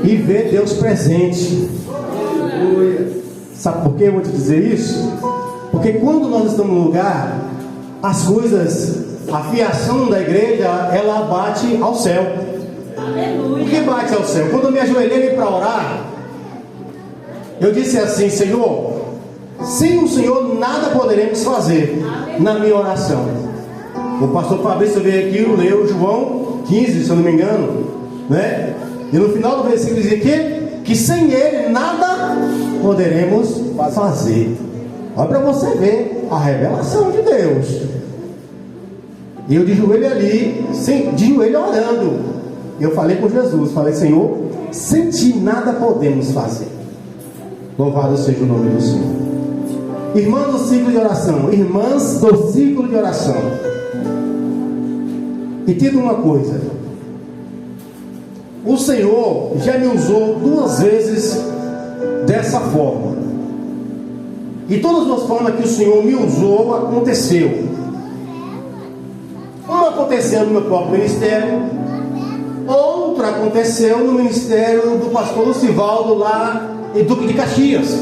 e ver Deus presente. Sabe por que eu vou te dizer isso? Porque quando nós estamos no lugar, as coisas, a fiação da igreja, ela bate ao céu. Por que bate ao céu? Quando eu me ajoelhei para orar, eu disse assim: Senhor, sem o Senhor nada poderemos fazer. Na minha oração, o pastor Fabrício veio aqui e leu João 15, se eu não me engano, né? E no final do versículo diz que sem Ele nada poderemos fazer. Olha para você ver a revelação de Deus. E eu de joelho ali, de joelho orando, eu falei com Jesus, falei: Senhor, sem Ti nada podemos fazer. Louvado seja o nome do Senhor. Irmãs do ciclo de oração, irmãs do ciclo de oração, entenda uma coisa: o Senhor já me usou 2 vezes dessa forma, e todas as formas que o Senhor me usou aconteceu. Uma aconteceu no meu próprio ministério, outra aconteceu no ministério do pastor Lucivaldo lá em Duque de Caxias.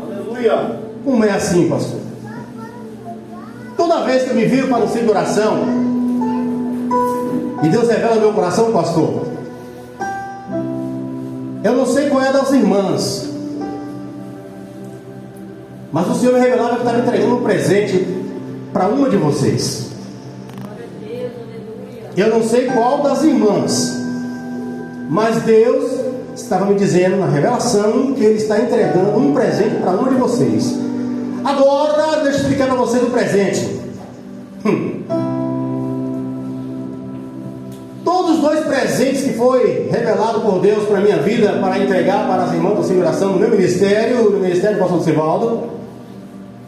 Aleluia! Como é assim, pastor? Toda vez que eu me viro para um centro de oração e Deus revela no meu coração, pastor, eu não sei qual é das irmãs, mas o Senhor me revelava que estava entregando um presente para uma de vocês. Eu não sei qual das irmãs, mas Deus estava me dizendo na revelação que Ele está entregando um presente para uma de vocês. Agora, deixa eu explicar para vocês o presente. Todos os 2 presentes que foi revelado por Deus para a minha vida, para entregar para as irmãs da seguração no meu ministério, no ministério do pastor Lucivaldo,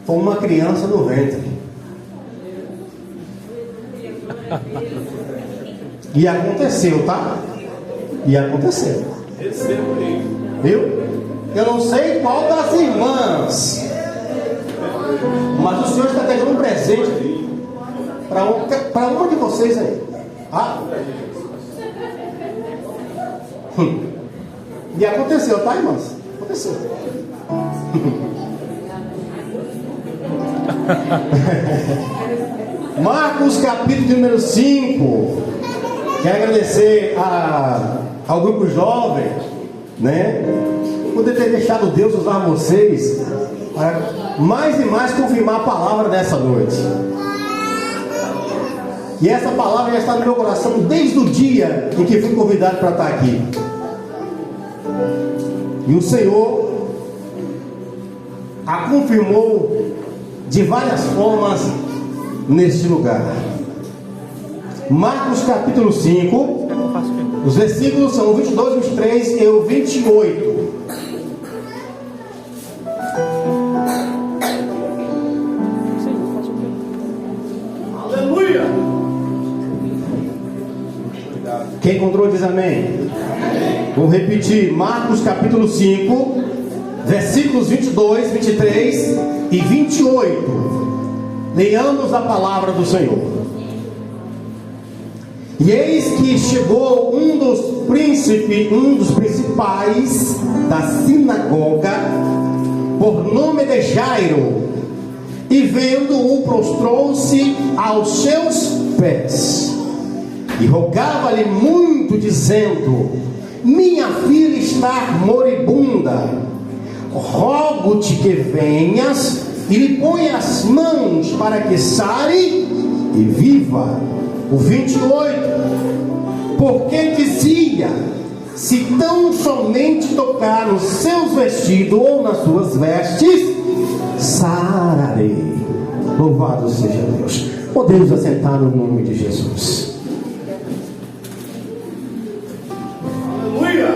foi uma criança no ventre. E aconteceu, tá? E aconteceu. Viu? Eu não sei qual das irmãs, mas o Senhor está tendo um presente para uma de vocês aí. Ah? E aconteceu, tá, irmãs? Aconteceu. Marcos capítulo de número 5. Quero agradecer ao grupo jovem, né, por ter deixado Deus usar vocês para mais e mais confirmar a palavra dessa noite. E essa palavra já está no meu coração desde o dia em que fui convidado para estar aqui. E o Senhor a confirmou de várias formas neste lugar. Marcos capítulo 5, os versículos são o 22, 23 e o 28. Aleluia! Quem encontrou diz amém. Vou repetir: Marcos capítulo 5, versículos 22, 23 e 28. Leiamos a palavra do Senhor. E eis que chegou um dos principais da sinagoga, por nome de Jairo, e vendo-o prostrou-se aos seus pés e rogava-lhe muito, dizendo: minha filha está moribunda, rogo-te que venhas e lhe ponha as mãos para que sare e viva. O 28, porque dizia: se tão somente tocar nos seus vestidos ou nas suas vestes, sararei. Louvado seja Deus. Podemos assentar no nome de Jesus. Aleluia.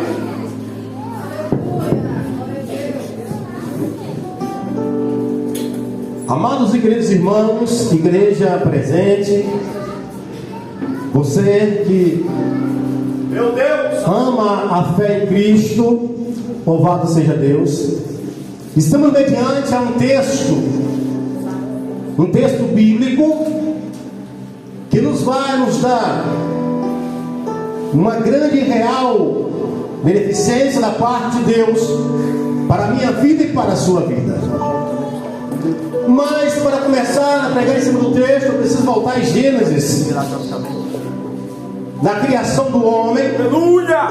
Amados e queridos irmãos, igreja presente, você que, meu Deus, ama a fé em Cristo, louvado seja Deus. Estamos mediante a um texto bíblico que nos vai nos dar uma grande e real beneficência da parte de Deus para a minha vida e para a sua vida. Mas para começar a pregar em cima do texto, eu preciso voltar em Gênesis, na criação do homem, aleluia,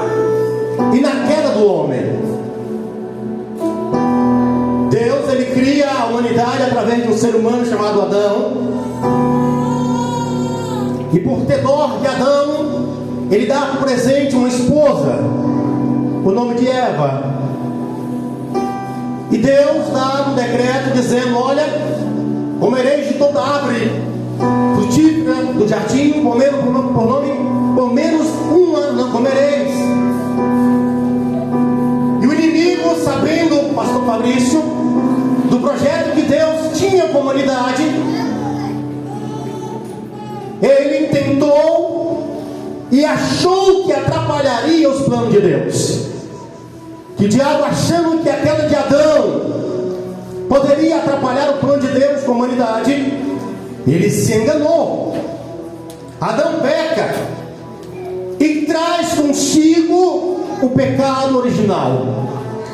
e na queda do homem. Deus, ele cria a humanidade através de um ser humano chamado Adão, e por ter dó de Adão, ele dá por presente uma esposa, o nome de Eva. E Deus dá um decreto dizendo: olha, comereis de toda árvore frutífera do jardim, por menos uma não comereis. E o inimigo, sabendo, pastor Fabrício, do projeto que Deus tinha com a humanidade, ele tentou e achou que atrapalharia os planos de Deus. Que o diabo, achando que a queda de Adão poderia atrapalhar o plano de Deus com a humanidade, ele se enganou. Adão peca e traz consigo o pecado original.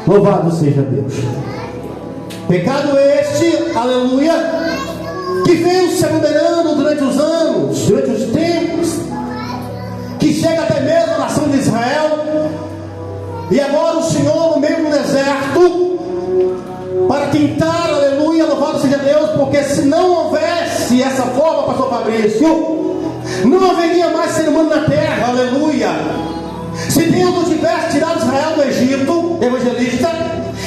Louvado seja Deus. Pecado este, aleluia, que veio se aglomerando durante os anos, durante os tempos, que chega até mesmo a nação de Israel. E agora o Senhor, no meio do deserto, para tentar, aleluia, louvado seja Deus, porque se não houvesse essa forma, pastor Fabrício, não haveria mais ser humano na terra, aleluia. Se Deus não tivesse tirado Israel do Egito, evangelista,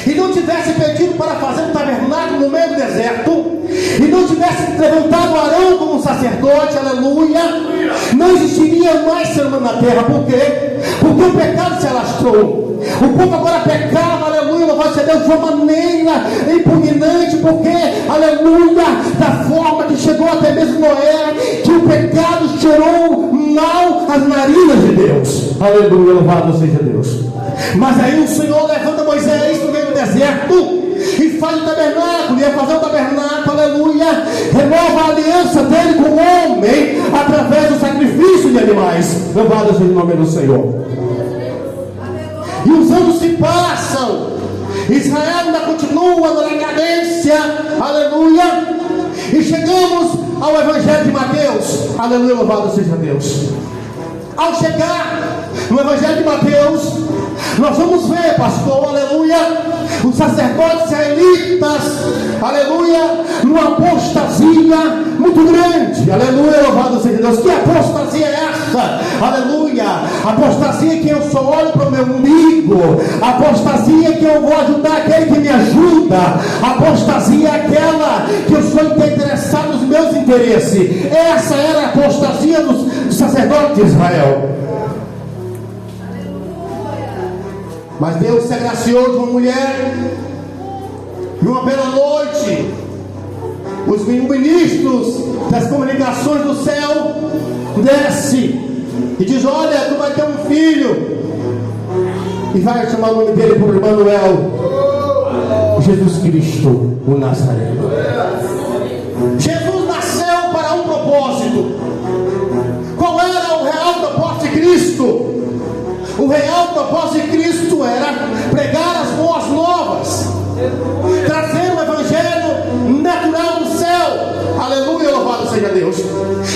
e não tivesse pedido para fazer um tabernáculo no meio do deserto, e não tivesse levantado Arão como sacerdote, aleluia, não existiria mais ser humano na terra. Por quê? Porque o pecado se alastrou. O povo agora pecava, aleluia, louvado seja Deus, de uma maneira impugnante, porque, aleluia, da forma que chegou até mesmo Noé, que o pecado cheirou mal as narinas de Deus. Aleluia, louvado seja Deus. Mas aí o Senhor levanta Moisés no meio do deserto e faz o tabernáculo, ia fazer o tabernáculo, aleluia, renova a aliança dele com o homem através do sacrifício de animais. Louvado seja o nome do Senhor. E os anos se passam, Israel ainda continua na decadência, aleluia, e chegamos ao Evangelho de Mateus, aleluia, louvado seja Deus. Ao chegar no Evangelho de Mateus, nós vamos ver, pastor, aleluia, os sacerdotes israelitas, aleluia, numa apostasia muito grande, aleluia, louvado seja Deus. Que apostasia é essa? Aleluia, apostasia que eu só olho para o meu umbigo, apostasia que eu vou ajudar aquele que me ajuda, apostasia aquela que eu sou interessado nos meus interesses. Essa era a apostasia dos sacerdotes de Israel. Mas Deus se agraciou de uma mulher, e uma bela noite, os ministros das comunicações do céu desce e diz: olha, tu vai ter um filho, e vai chamar o nome dele por Emmanuel, Jesus Cristo, o Nazareno. Jesus nasceu para um propósito. Qual era o real propósito de Cristo? O real propósito de Cristo era pregar as boas novas, trazer o evangelho natural do céu, aleluia, louvado seja Deus.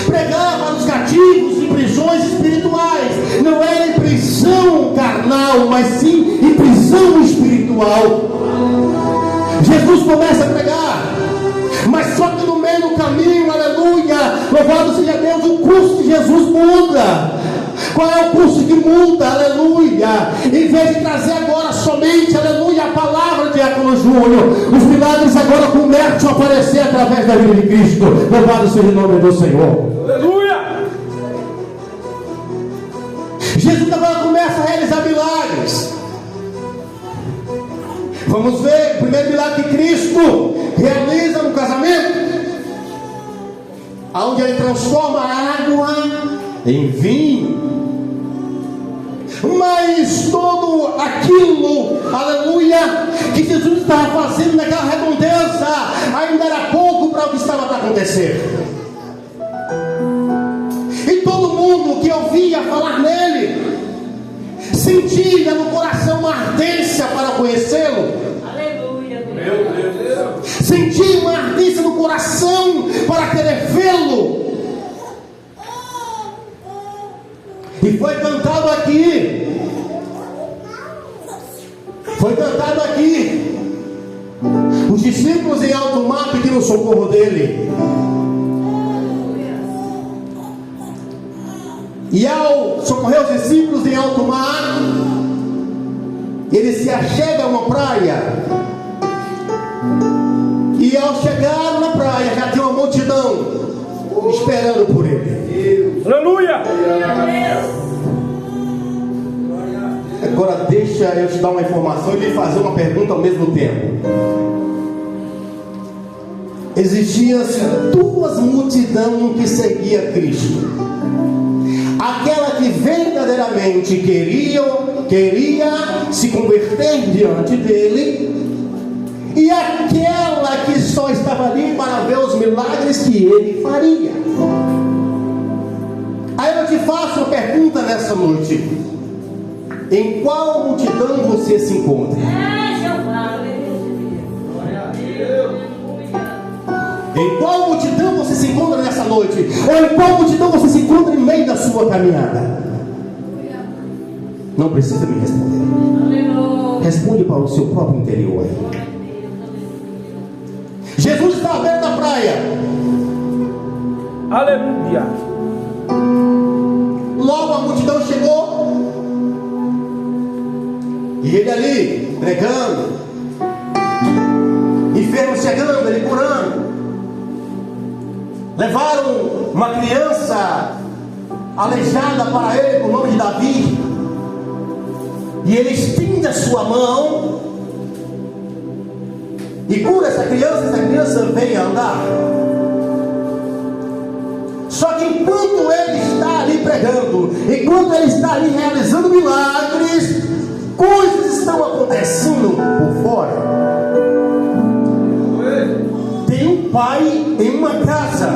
Pregar para os cativos em prisões espirituais, não era em prisão carnal, mas sim em prisão espiritual. Jesus começa a pregar, mas só que no meio do caminho, aleluia, louvado seja Deus, o curso de Jesus muda. Qual é o curso que muda? Aleluia. Em vez de trazer agora somente, aleluia, a palavra de Diácono Júnior, os milagres agora começam a aparecer através da vida de Cristo. Louvado seja o nome do Senhor. Aleluia. Jesus agora começa a realizar milagres. Vamos ver o primeiro milagre que Cristo realiza no casamento, onde ele transforma a água em vinho. Mas todo aquilo, aleluia, que Jesus estava fazendo naquela redondeza, ainda era pouco para o que estava para acontecer. E todo mundo que ouvia falar nele se sentia no coração uma ardência para conhecê-lo. Aleluia. Meu Deus. Sentia uma ardência no coração para querer vê-lo. E foi cantado aqui. Foi cantado aqui. Os discípulos em alto mar pediram o socorro dele. E ao socorrer os discípulos em alto mar, ele se achega a uma praia. E ao chegar na praia, já tinha uma multidão esperando por ele. Aleluia! Agora deixa eu te dar uma informação e lhe fazer uma pergunta ao mesmo tempo. Existiam duas multidões que seguiam Cristo. Aquela que verdadeiramente queria se converter diante dele, e aquela que só estava ali para ver os milagres que ele faria. Aí eu te faço uma pergunta nessa noite: em qual multidão você se encontra? Em qual multidão você se encontra nessa noite? Ou em qual multidão você se encontra em meio da sua caminhada? Não precisa me responder. Responde para o seu próprio interior aí. Jesus está à beira da praia. Aleluia. Logo a multidão chegou. E ele ali, pregando. Enfermos chegando, ele curando. Levaram uma criança aleijada para ele, com o nome de Davi. E ele estende a sua mão e cura essa criança vem a andar. Só que enquanto ele está ali pregando, enquanto ele está ali realizando milagres, coisas estão acontecendo por fora. Tem um pai em uma casa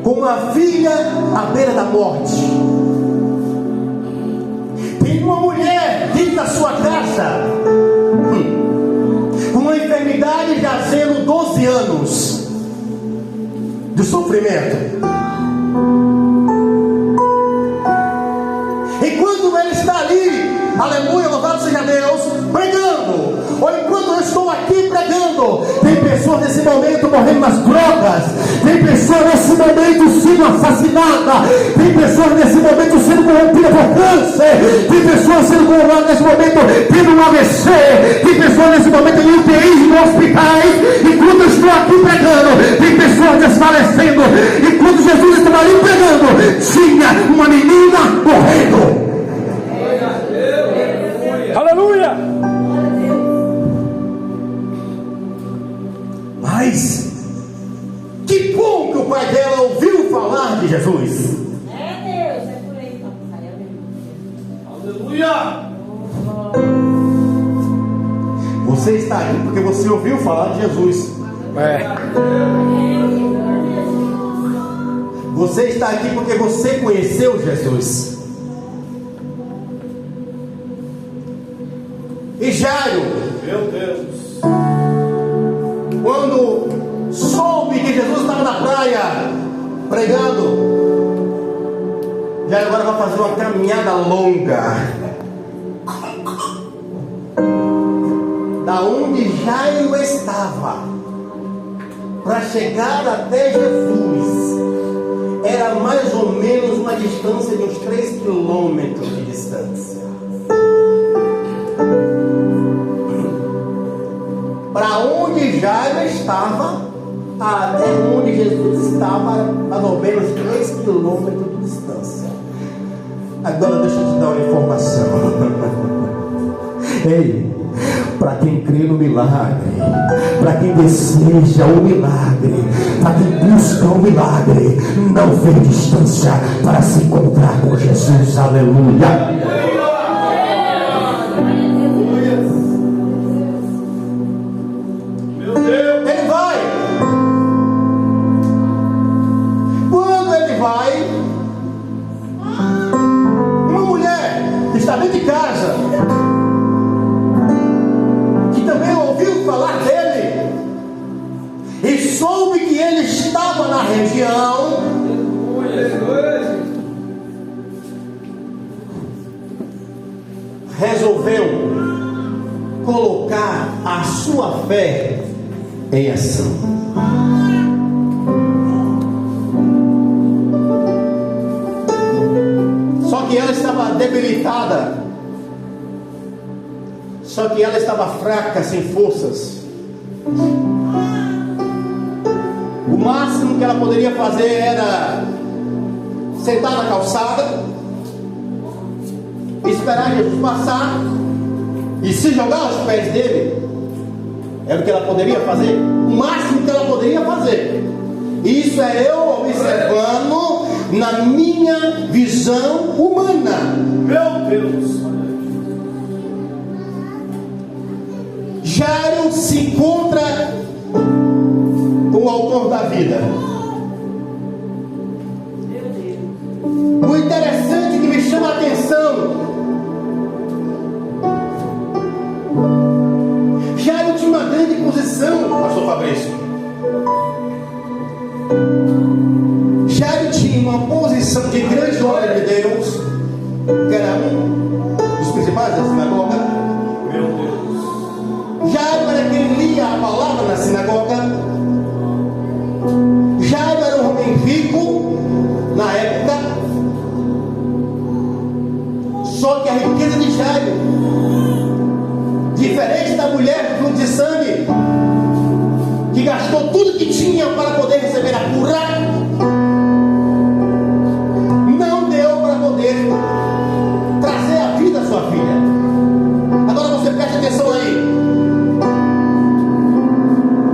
com uma filha à beira da morte. Tem uma mulher dentro da sua casa com uma enfermidade jazendo 12 anos de sofrimento. Enquanto ele está ali, aleluia, louvado seja Deus, pregando, ou enquanto eu estou aqui pregando, tem pessoas nesse momento morrendo nas drogas, tem pessoas nesse momento sendo assassinadas, tem pessoas nesse momento sendo corrompidas por câncer, tem pessoas sendo corrompidas nesse momento tendo um AVC, tem pessoas nesse momento em UTIs e hospitais. Enquanto eu estou aqui pregando, tem pessoas desfalecendo. Enquanto Jesus estava ali pregando, tinha uma menina morrendo. Aleluia! Mas que bom que o pai dela ouviu falar de Jesus. É Deus, é por aí, papai. Aleluia! Você está aqui porque você ouviu falar de Jesus. Você está aqui porque você conheceu Jesus. E Jairo, Meu Deus, quando soube que Jesus estava na praia pregando, Jairo agora vai fazer uma caminhada longa. Da onde Jairo estava para chegar até Jesus era mais ou menos uma distância de uns 3 quilômetros de distância. Para onde Jairo estava até onde Jesus estava, mais ou menos 3 quilômetros de distância. Agora deixa eu te dar uma informação. Ei, para quem crê no milagre, para quem deseja o milagre, para quem busca o milagre, não vê distância para se encontrar com Jesus. Aleluia. Ele vai. Quando ele vai, está dentro de casa, que também ouviu falar dele e soube que ele estava na região, resolveu colocar a sua fé em ação. Só que ela estava debilitada, só que ela estava fraca, sem forças. O máximo que ela poderia fazer era sentar na calçada, esperar Jesus passar e se jogar aos pés dele. Era o que ela poderia fazer, o máximo que ela poderia fazer. Isso é eu observando na minha visão humana. Meu Deus. Jairo se encontra com o autor da vida. O interessante que me chama a atenção, Jairo tinha uma grande posição, pastor Fabrício. Jairo tinha uma posição de grande homem de Deus, que era um dos principais da sinagoga. Meu Deus. Jairo era quem lia a palavra na sinagoga. Jairo era um homem rico na época. Só que a riqueza de Jairo, diferente da mulher do fluxo de sangue, que gastou tudo que tinha para poder receber a cura, não deu para poder trazer a vida à sua filha. Agora você preste atenção aí.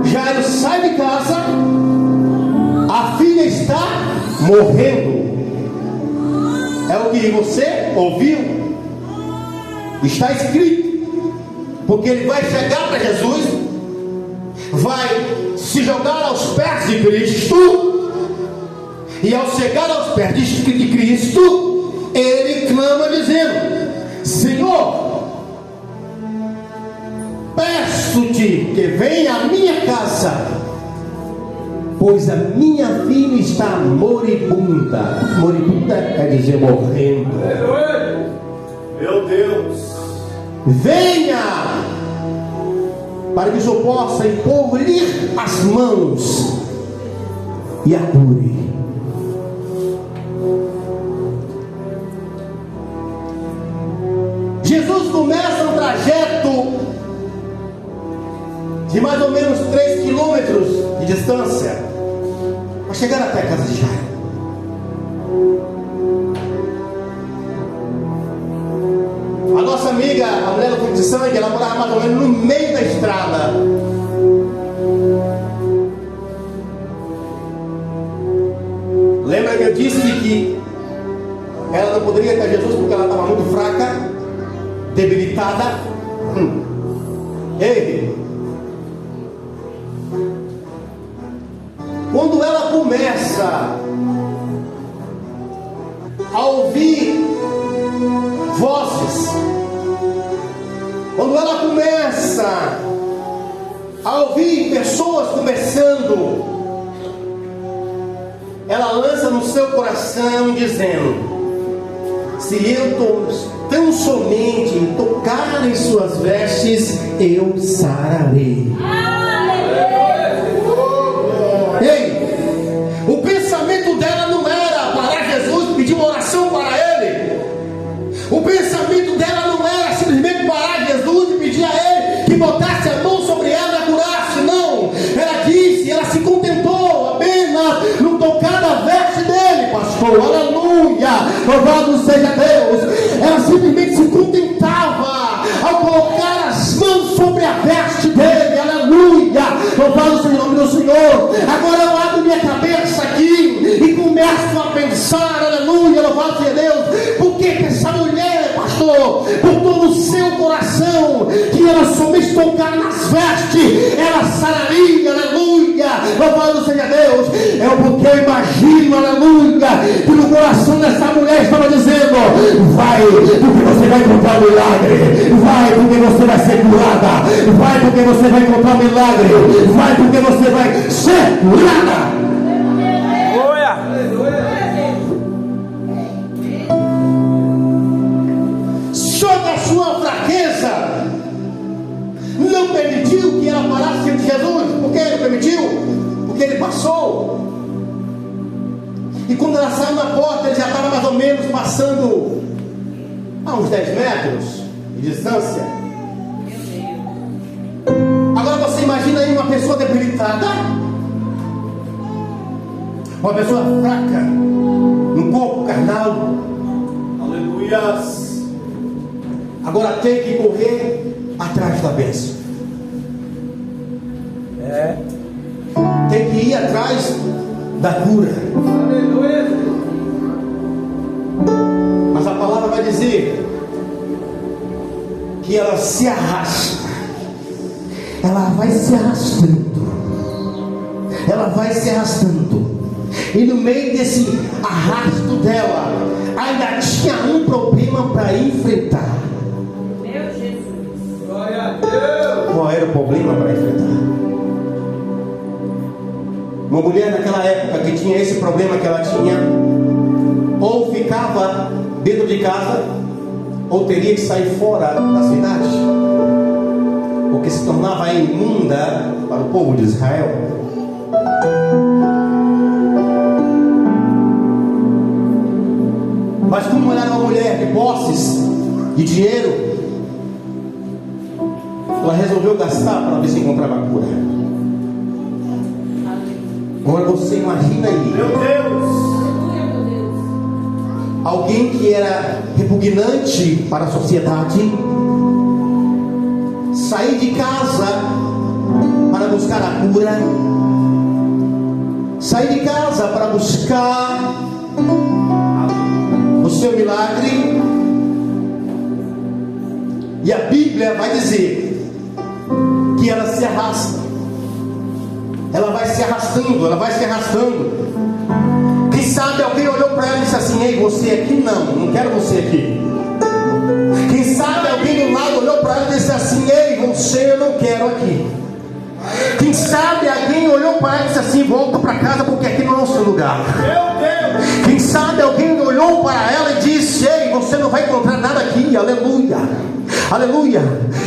Jairo sai de casa, a filha está morrendo. É o que você ouviu, está escrito. Porque ele vai chegar para Jesus, vai se jogar aos pés de Cristo, e ao chegar aos pés de Cristo, ele clama dizendo: Senhor, peço-te que venha à minha casa, pois a minha filha está moribunda. Moribunda quer dizer morrendo. Meu Deus. Venha, para que o Senhor possa impor-lhe as mãos e a cure. Jesus começa um trajeto de mais ou menos 3 quilômetros de distância para chegar até a casa de Jairo. A nossa amiga, a mulher do fluxo de sangue, ela morava mais ou menos no meio da estrada. Lembra que eu disse que ela não poderia ter Jesus porque ela estava muito fraca, debilitada? Ei, quando ela começa a ouvir vozes, quando ela começa a ouvir pessoas conversando, ela lança no seu coração dizendo: se eu tão somente tocar em suas vestes, eu sararei. Ei, o pensamento dela não era parar Jesus, pedir uma oração para ele. O pensamento dela não era simplesmente parar Jesus e pedir a ele que botasse a mão sobre ela e a curasse. Não, ela disse, ela se contentou apenas no tocar da veste dele, pastor. Aleluia, louvado seja Deus. Ela simplesmente se contentava ao colocar as mãos sobre a veste dele. Aleluia, louvado seja o nome do Senhor. Agora eu abro minha cabeça aqui e começo a pensar, aleluia, louvado seja Deus. Por que essa mulher, pastor, por todo o seu coração, que ela somente tocar nas vestes, ela sararia, aleluia, louvado seja Deus? É porque eu imagino, aleluia, que no coração dessa mulher estava dizendo: vai, porque você vai encontrar um milagre. Vai porque você vai ser curada. Vai porque você vai encontrar um milagre. Vai porque você vai ser curada. Só que a sua fraqueza não permitiu que ela parasse diante de Jesus. Por que ele permitiu? Porque ele passou. E quando ela saiu na porta, ele já estava mais ou menos passando a uns 10 metros de distância. Agora você imagina aí uma pessoa debilitada, uma pessoa fraca no corpo carnal. Aleluias. Agora tem que correr atrás da bênção. Tem que ir atrás da cura. Mas a palavra vai dizer que ela se arrasta. Ela vai se arrastando. Ela vai se arrastando. E no meio desse arrasto dela, ainda tinha um problema para enfrentar. Meu Jesus. Glória a Deus. Qual era o problema para enfrentar? Uma mulher naquela época que tinha esse problema que ela tinha, ou ficava dentro de casa, ou teria que sair fora da cidade, porque se tornava imunda para o povo de Israel. Mas como ela era uma mulher de posses, de dinheiro, ela resolveu gastar para ver se encontrava a cura. Agora você imagina aí, Meu Deus. alguém que era repugnante para a sociedade, sair de casa para buscar a cura, sair de casa para buscar o seu milagre. E a Bíblia vai dizer que ela se arrasta. Ela vai se arrastando, ela vai se arrastando. Quem sabe alguém olhou para ela e disse assim: ei, você aqui não quero você aqui. Quem sabe alguém do lado olhou para ela e disse assim: ei, você eu não quero aqui. Quem sabe alguém olhou para ela e disse assim: volta para casa porque aqui não é o seu lugar. Meu Deus. Quem sabe alguém olhou para ela e disse: ei, você não vai encontrar nada aqui. Aleluia, aleluia.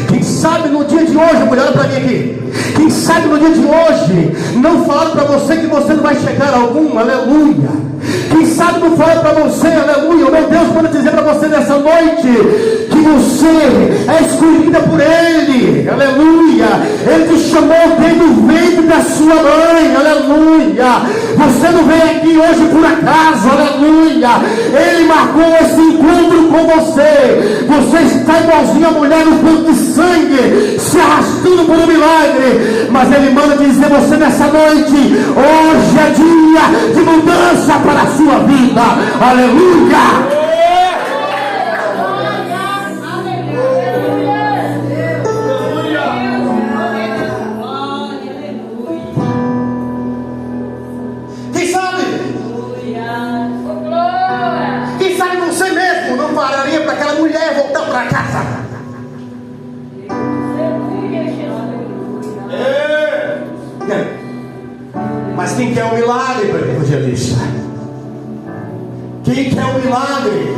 Quem sabe no dia de hoje, mulher, olha para mim aqui. Quem sabe no dia de hoje não falaram para você que você não vai chegar a algum. Aleluia. Quem sabe não fala para você, aleluia. O meu Deus pode dizer para você nessa noite que você é escolhida por Ele, aleluia. Ele te chamou desde o ventre da sua mãe, aleluia. Você não veio aqui hoje por acaso, aleluia. Ele marcou esse encontro com você. Você está igualzinho a mulher no ponto de sangue, se arrastando por um milagre. Mas Ele manda dizer a você nessa noite: hoje é dia de mudança para a sua vida, aleluia. Para aquela mulher voltar para casa. Mas quem quer o milagre, evangelista? Quem quer o milagre?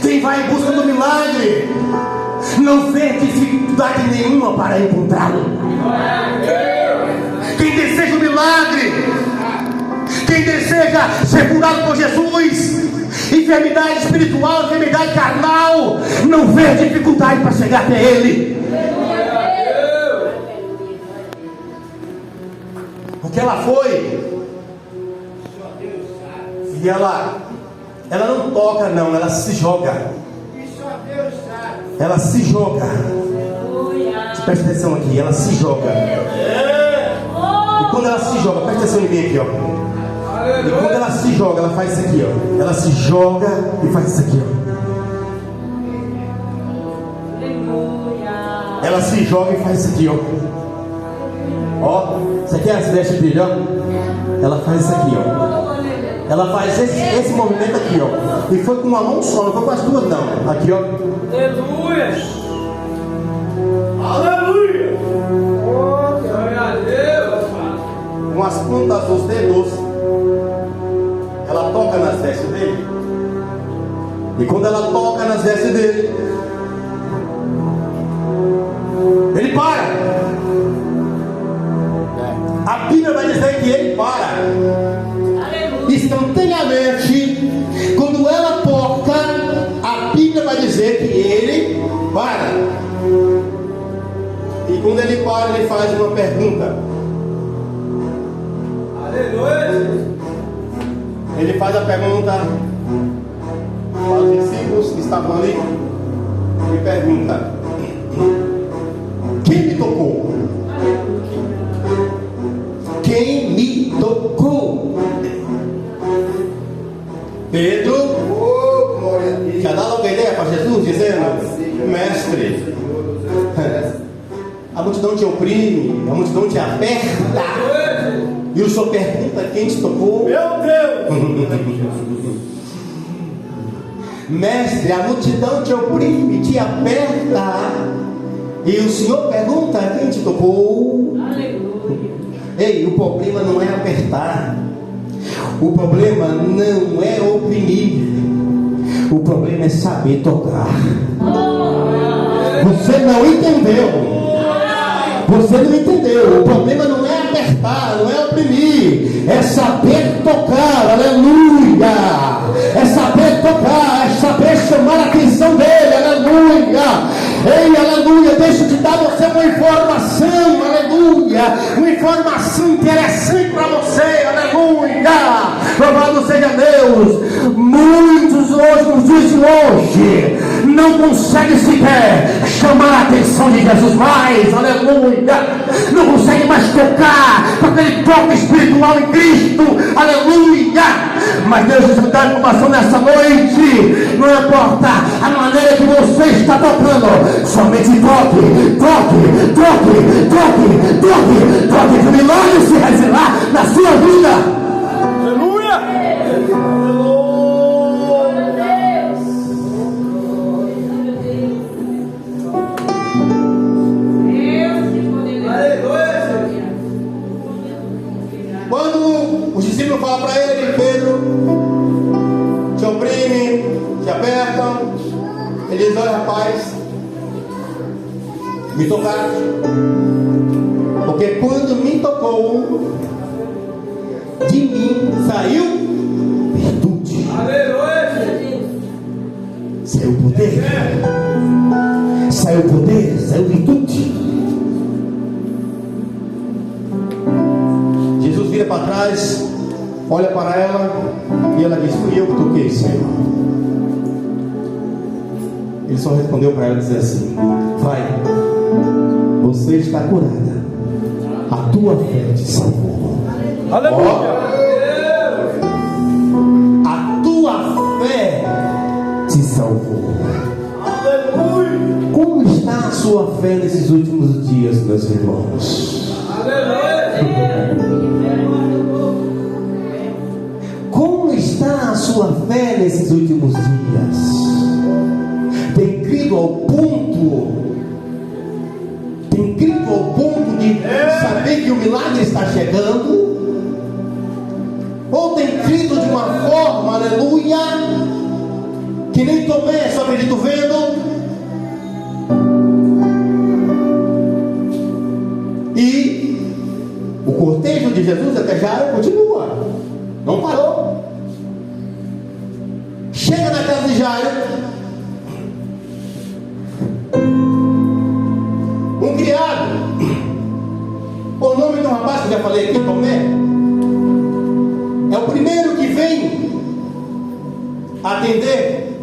Quem vai em busca do milagre não vê dificuldade nenhuma para encontrá-lo. Quem deseja o milagre, quem deseja ser curado por Jesus, enfermidade espiritual, enfermidade carnal, não vê dificuldade para chegar até Ele. Porque ela foi e ela não toca não, ela se joga. Ela se joga. Presta atenção aqui, ela se joga. E quando ela se joga, presta atenção em mim aqui, ó. E quando ela se joga, ela faz isso aqui, ó. Ela se joga e faz isso aqui, ó. Ela se joga e faz isso aqui, ó. Ó, você quer essa ideia de brilho, ó? Ela faz isso aqui, ó. Ela faz esse movimento aqui, ó. E foi com uma mão só, não foi com as duas, não. Aqui, ó. Aleluia. Aleluia. Glória a Deus. Com as pontas dos dedos, ela toca nas vestes dele. E quando ela toca nas vestes dele, ele para. A Bíblia vai dizer que ele para. Aleluia. Instantaneamente, quando ela toca, a Bíblia vai dizer que ele para. E quando ele para, ele faz uma pergunta. Aleluia. Ele faz a pergunta para os discípulos que estavam ali. Ele pergunta: quem me tocou? Quem me tocou? Pedro, já dá logo a ideia para Jesus, dizendo: mestre, a multidão te oprime, a multidão te aperta, e o Senhor pergunta quem te tocou? Meu Deus. Mestre, a multidão te oprime, te aperta, e o Senhor pergunta quem te tocou? Aleluia. Ei, o problema não é apertar, o problema não é oprimir, o problema é saber tocar. Você não entendeu. Você não entendeu. O problema não é apertar, não é oprimir, é saber tocar. Aleluia. É saber tocar, é saber chamar a atenção dele. Aleluia. Ei, aleluia. Deixa eu te dar você uma informação. Aleluia. Uma informação interessante para você. Aleluia. Louvado seja Deus. Muitos hoje, nos dias de hoje, não conseguem sequer chamar a atenção de Jesus mais. Aleluia. Não consegue mais tocar com aquele toque espiritual em Cristo. Aleluia. Mas Deus nos dá informação nessa noite. Não importa a maneira que você está tocando, somente toque, toque, toque, toque, toque, toque, que o milagre se revelar na sua vida. Aleluia. Quando os discípulos falam para ele: Pedro, te oprime, te apertam, ele diz: olha, rapaz, me tocaram, porque quando me tocou, de mim saiu virtude. Aleluia. Saiu poder, saiu poder, saiu virtude. Jesus vira para trás, olha para ela e ela diz: fui eu que toquei, Senhor. Ele só respondeu para ela e disse assim: vai, você está curada, a tua fé te salvou. Aleluia. A tua fé te salvou. Aleluia. Como está a sua fé nesses últimos dias, meus irmãos? Como está a sua fé nesses últimos dias? Tem crido ao ponto de saber que o milagre está chegando? Ou tem crido de uma forma, aleluia, que nem Tomé, só acredito vendo? E o cortejo de Jesus até Jairo continua, não parou. Chega na casa de Jairo, um criado, o nome de um rapaz que eu já falei aqui, Tomé, é o primeiro que vem atender,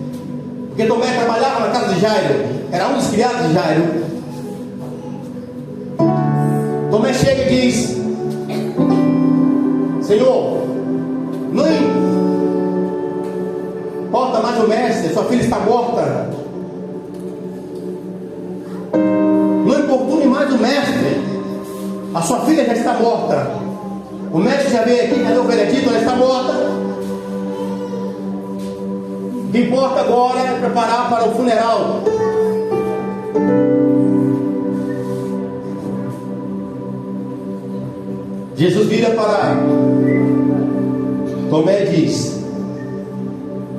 porque Tomé trabalhava na casa de Jairo, era um dos criados de Jairo. Tomé chega e diz: Senhor, não importa mais o mestre, sua filha está morta. Não importune mais o mestre, a sua filha já está morta. O mestre já veio aqui, cadê o veredito? Ela está morta. O que importa agora é preparar para o funeral. Jesus vira para Tomé e diz: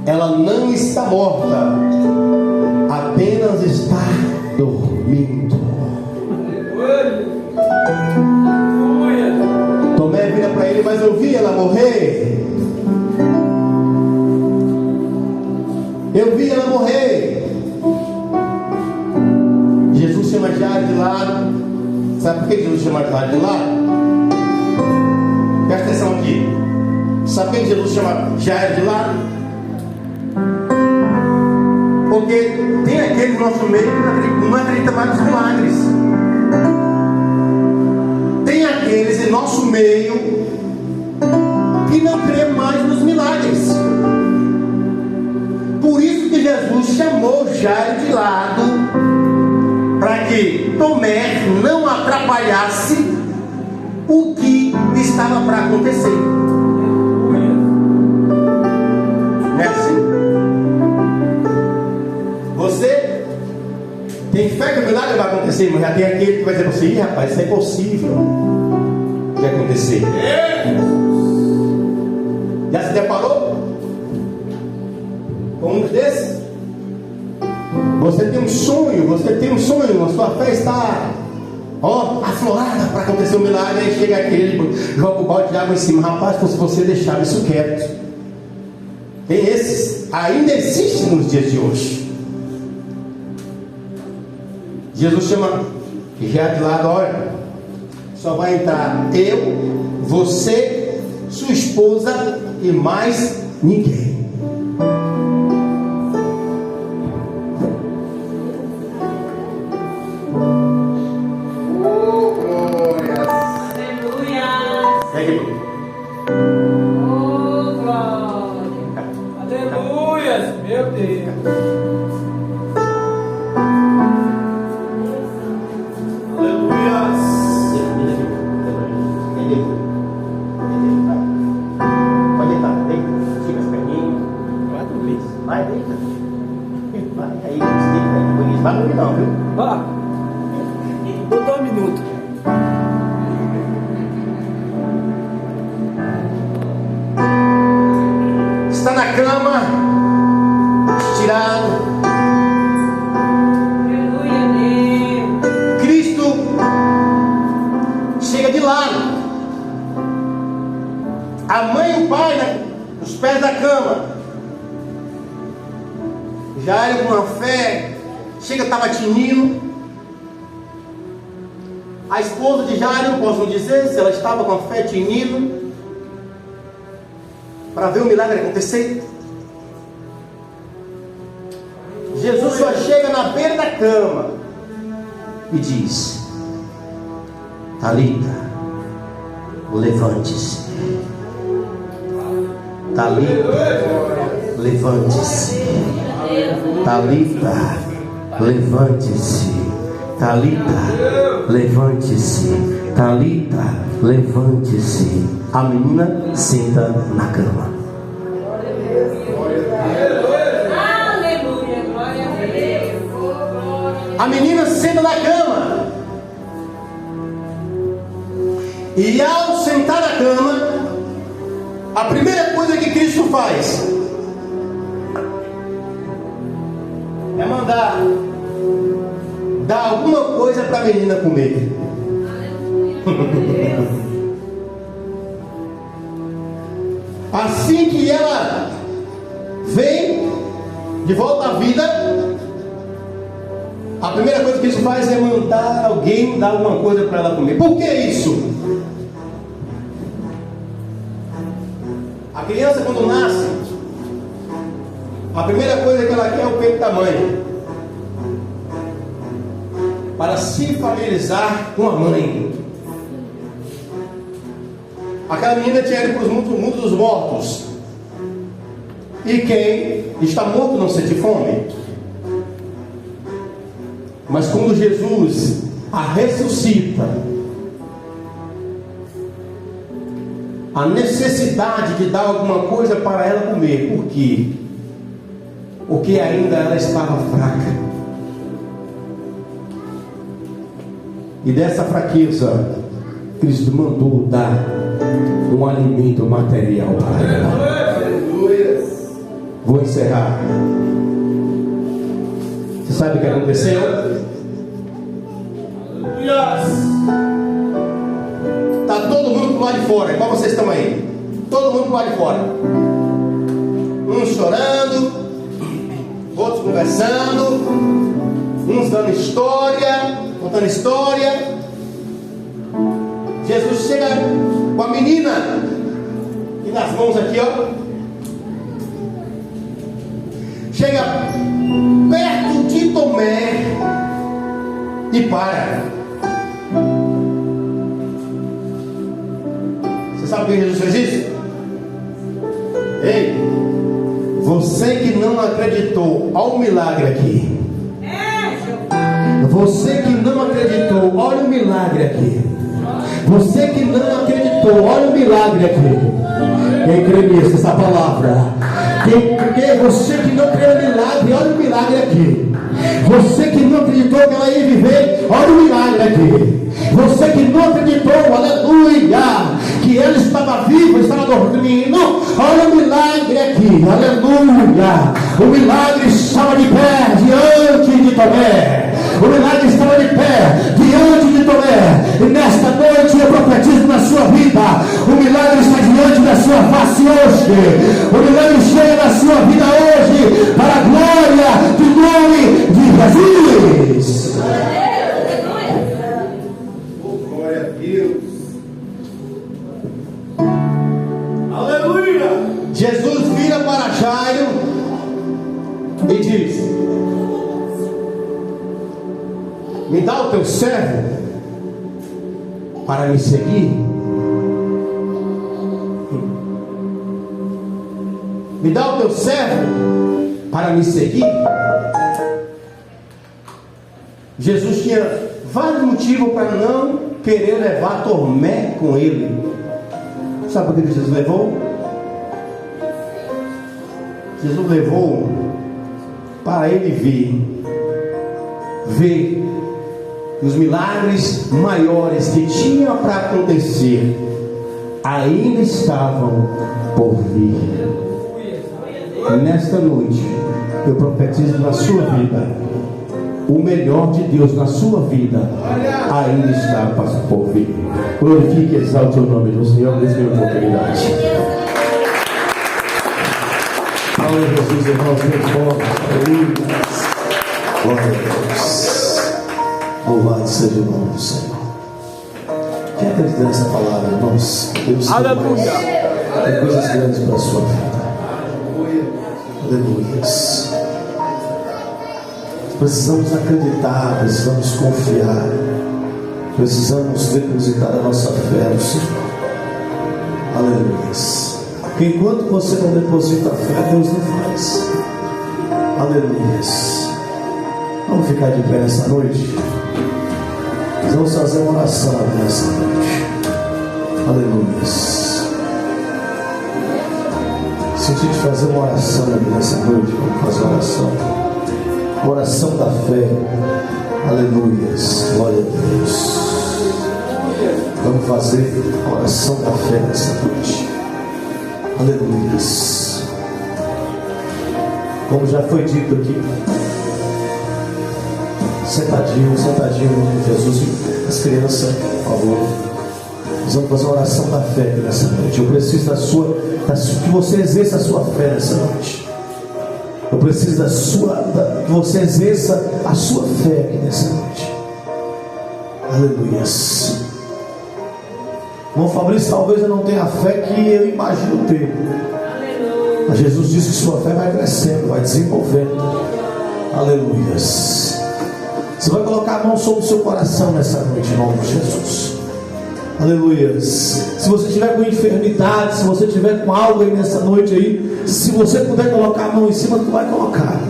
ela não está morta, apenas está dormindo. Tomé vira para ele: mas eu vi ela morrer. Eu vi ela morrer. Jesus chama Jairo de lado. Sabe por que Jesus chama Jairo de lado? Presta atenção aqui. Sabe por que Jesus chama Jairo de lado? Porque tem aquele no nosso meio que não acredita mais nos milagres. Tem aqueles em nosso meio que não crê mais nos milagres. Por isso que Jesus chamou Jairo de lado, para que Tomé não atrapalhasse o que estava para acontecer. Não é assim? Você tem fé que o milagre vai acontecer, mas já tem aquele que vai dizer para você: ih, rapaz, isso é impossível de acontecer. Já se deparou com um desses? Você tem um sonho, a sua fé está aflorada para acontecer um milagre. Aí chega aquele, joga o balde de água em cima. Rapaz, se você deixar isso quieto. Tem esses, ainda existem nos dias de hoje. Jesus chama já de lado: olha, só vai entrar eu, você, sua esposa e mais ninguém. Está na cama, estirado. Cristo chega de lado. A mãe e o pai nos pés da cama. Jairo, com uma fé, chega, estava tinindo. A esposa de Jairo, não posso dizer se ela estava com a fé tinindo para ver o milagre acontecer. Jesus só chega na beira da cama e diz: Talita, levante-se. Talita, levante-se. Talita, levante-se. Talita, levante-se. Talita, levante-se. A menina senta na cama. A menina senta na cama. E ao sentar na cama, a primeira coisa que Cristo faz é mandar dar alguma coisa para a menina comer. Assim que ela vem de volta à vida, a primeira coisa que isso faz é mandar alguém dar alguma coisa para ela comer. Por que isso? A criança, quando nasce, a primeira coisa que ela quer é o peito da mãe, para se familiarizar com a mãe. Aquela menina tinha ido para o mundo dos mortos. E quem está morto não sente fome. Mas quando Jesus a ressuscita, a necessidade de dar alguma coisa para ela comer. Por quê? porque ainda ela estava fraca. E dessa fraqueza, Cristo mandou dar um alimento material para ela. Vou encerrar. Você sabe o que aconteceu? Está todo mundo pro lado de fora, igual vocês estão aí. Todo mundo pro lado de fora. Uns chorando, outros conversando, uns dando história, contando história. Jesus chega com a menina e nas mãos aqui, ó. Chega perto de Tomé e para. Você sabe por que Jesus fez isso? Ei, você que não acreditou, olha o milagre aqui. Você que não acreditou, olha o milagre aqui. Você que não acreditou, olha o milagre aqui. Quem crê nisso, essa palavra? Você que não crê no milagre, olha o milagre aqui. Você que não acreditou que ela ia viver, olha o milagre aqui. Você que não acreditou, aleluia, que ela estava viva, estava dormindo, olha o milagre aqui, aleluia. O milagre estava de pé diante de Tomé. O milagre estava de pé diante de Tomé. E nesta noite eu profetizo na sua vida: o milagre está diante da sua face hoje. O milagre chega na sua vida hoje, para a glória do nome de Jesus. Glória a Deus. Aleluia. Jesus vira para Jairo e diz: me dá o teu servo para me seguir. Me dá o teu servo para me seguir. Jesus tinha vários motivos para não querer levar Tomé com ele. Sabe por que Jesus levou? Jesus levou para ele ver os milagres maiores que tinham para acontecer ainda estavam por vir. Nesta noite eu profetizo na sua vida: o melhor de Deus na sua vida ainda está por vir. Glorifique e exalte o nome do Senhor nessa oportunidade. Glória a Jesus, irmãos, muito forte. Glória a Deus. Louvado seja o nome do Senhor. Quem acredita nessa palavra, irmãos? Deus, Aleluia. tem coisas grandes para a sua vida. Aleluia. Precisamos acreditar, precisamos confiar, precisamos depositar a nossa fé no Senhor. Aleluia. Porque enquanto você não deposita a fé, Deus não faz. Aleluia. Vamos ficar de pé nessa noite. Nós vamos fazer uma oração nessa noite. Aleluia. Senti de fazer uma oração nessa noite. Vamos fazer uma oração. Oração da fé. Aleluia. Glória a Deus. Vamos fazer a oração da fé nessa noite. Aleluia. Como já foi dito aqui, sentadinho, Jesus, as crianças, por favor. Nós vamos fazer a oração da fé nessa noite. Eu preciso que você exerça a sua fé nessa noite. Eu preciso que você exerça a sua fé aqui nessa noite. Aleluia. Irmão Fabrício, talvez eu não tenha a fé que eu imagino ter. Mas Jesus disse que sua fé vai crescendo, vai desenvolvendo. Aleluia. Você vai colocar a mão sobre o seu coração nessa noite, em nome de Jesus. Aleluia. Se você tiver com enfermidade, se você tiver com algo aí nessa noite aí, se você puder colocar a mão em cima, tu vai colocar.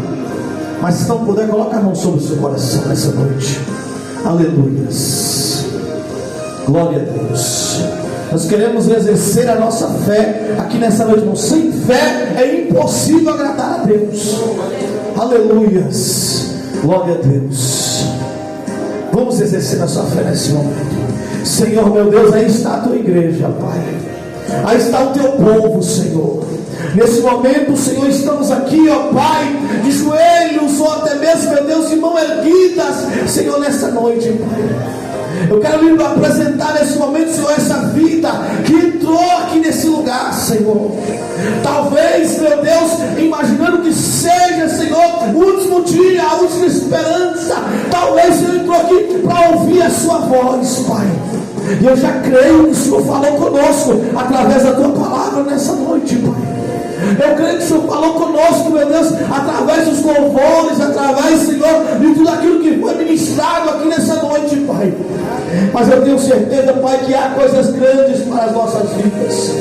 Mas se não puder, coloca a mão sobre o seu coração nessa noite. Aleluia. Glória a Deus. Nós queremos exercer a nossa fé aqui nessa noite, irmão. Sem fé é impossível agradar a Deus. Aleluias. Glória a Deus. Vamos exercer a sua fé nesse momento. Senhor meu Deus, aí está a tua igreja, Pai. Aí está o teu povo, Senhor. Nesse momento, Senhor, estamos aqui, ó Pai, de joelhos, ou até mesmo, meu Deus, de mãos erguidas, Senhor, nessa noite, Pai. Eu quero lhe apresentar nesse momento, Senhor, essa vida que entrou aqui nesse lugar, Senhor. Talvez, meu Deus, imaginando que seja, Senhor, o último dia, a última esperança. Talvez o Senhor entrou aqui para ouvir a sua voz, Pai. E eu já creio que o Senhor falou conosco através da tua palavra nessa noite, Pai. Eu creio que o Senhor falou conosco, meu Deus, através dos louvores, através, Senhor, de tudo aquilo que foi ministrado aqui nessa noite, Pai. Mas eu tenho certeza, Pai, que há coisas grandes para as nossas vidas.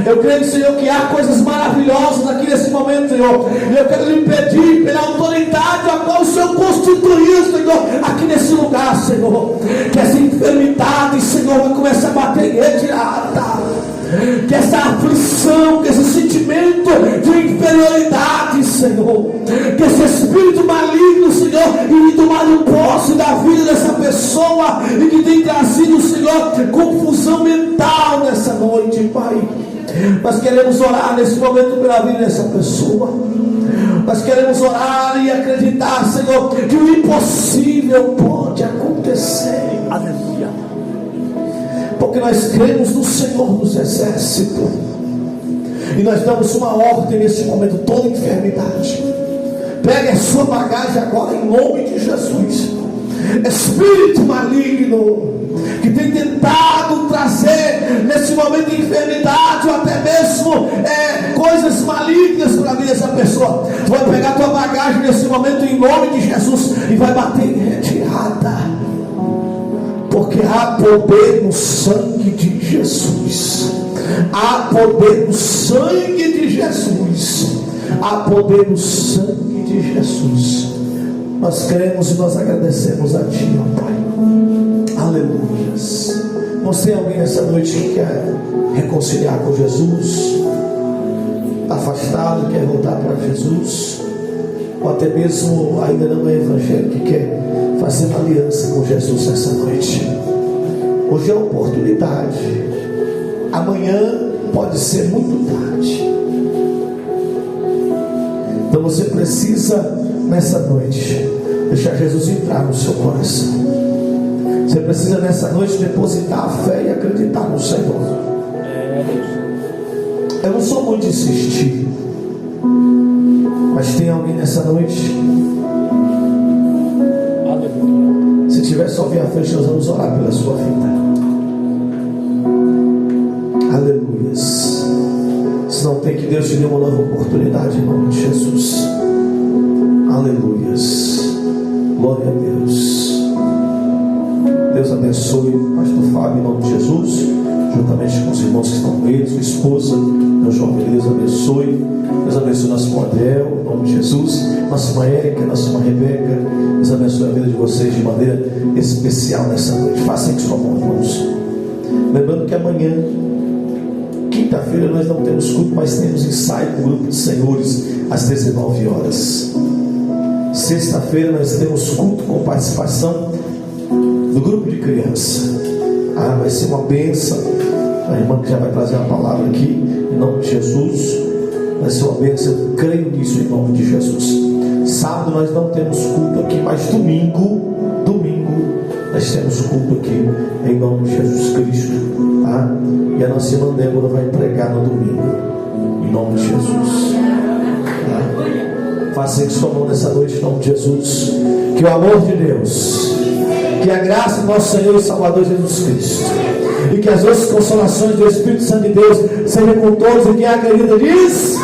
Eu creio, Senhor, que há coisas maravilhosas aqui nesse momento, Senhor. E eu quero lhe pedir, pela autoridade a qual o Senhor constituiu, Senhor, aqui nesse lugar, Senhor, que essa enfermidade, Senhor, vai começar a bater em retirada. Que essa aflição, que esse sentimento de inferioridade, Senhor, que esse espírito maligno, Senhor, e tomado posse da vida dessa pessoa e que tem trazido, Senhor, confusão mental nessa noite, Pai. Nós queremos orar nesse momento pela vida dessa pessoa. Nós queremos orar e acreditar, Senhor, que o impossível pode acontecer. Aleluia. Porque nós cremos no Senhor dos exércitos. E nós damos uma ordem nesse momento. Toda enfermidade, pegue a sua bagagem agora em nome de Jesus. Espírito maligno que tem tentado trazer nesse momento de enfermidade, ou até mesmo coisas malignas para a vida dessa pessoa, tu vai pegar a tua bagagem nesse momento em nome de Jesus e vai bater em retirada. Porque há poder no sangue de Jesus. Há poder no sangue de Jesus. Há poder no sangue de Jesus. Nós cremos e nós agradecemos a Ti, ó Pai. Aleluias. Você tem alguém essa noite que quer reconciliar com Jesus? Está afastado, quer voltar para Jesus? Ou até mesmo ainda não é evangélico, que quer fazer uma aliança com Jesus essa noite? Hoje é a oportunidade. Amanhã pode ser muito tarde. Então você precisa, nessa noite, deixar Jesus entrar no seu coração. Você precisa nessa noite depositar a fé e acreditar no Senhor. Eu não sou muito de insistir, mas tem alguém nessa noite? Se tiver só vir à frente, nós vamos orar pela sua vida. Aleluias. Se não tem, que Deus te dê uma nova oportunidade em nome de Jesus. Aleluias. Glória a Deus. Deus abençoe o pastor Fábio em nome de Jesus, juntamente com os irmãos que estão com ele, sua esposa, meu João, Deus abençoe. Deus abençoe nosso irmão Adel, em nome de Jesus. Nossa irmã Érica, nossa irmã Rebeca. Deus abençoe a vida de vocês de maneira especial nessa noite. Façam com sua mão, irmãos. Lembrando que amanhã, quinta-feira, nós não temos culto, mas temos ensaio com o grupo de senhores às 19 horas. Sexta-feira nós temos culto com participação do grupo de criança. Vai ser uma bênção. A irmã que já vai trazer a palavra aqui, em nome de Jesus, vai ser uma bênção. Eu creio nisso em nome de Jesus. Sábado nós não temos culto aqui, mas domingo nós temos culto aqui em nome de Jesus Cristo, tá? E a nossa irmã Débora vai pregar no domingo em nome de Jesus, tá? Faça isso sua mão nessa noite em nome de Jesus. Que o amor de Deus, que a graça do nosso Senhor e Salvador Jesus Cristo, e que as doces consolações do Espírito Santo de Deus sejam com todos. E quem acredita diz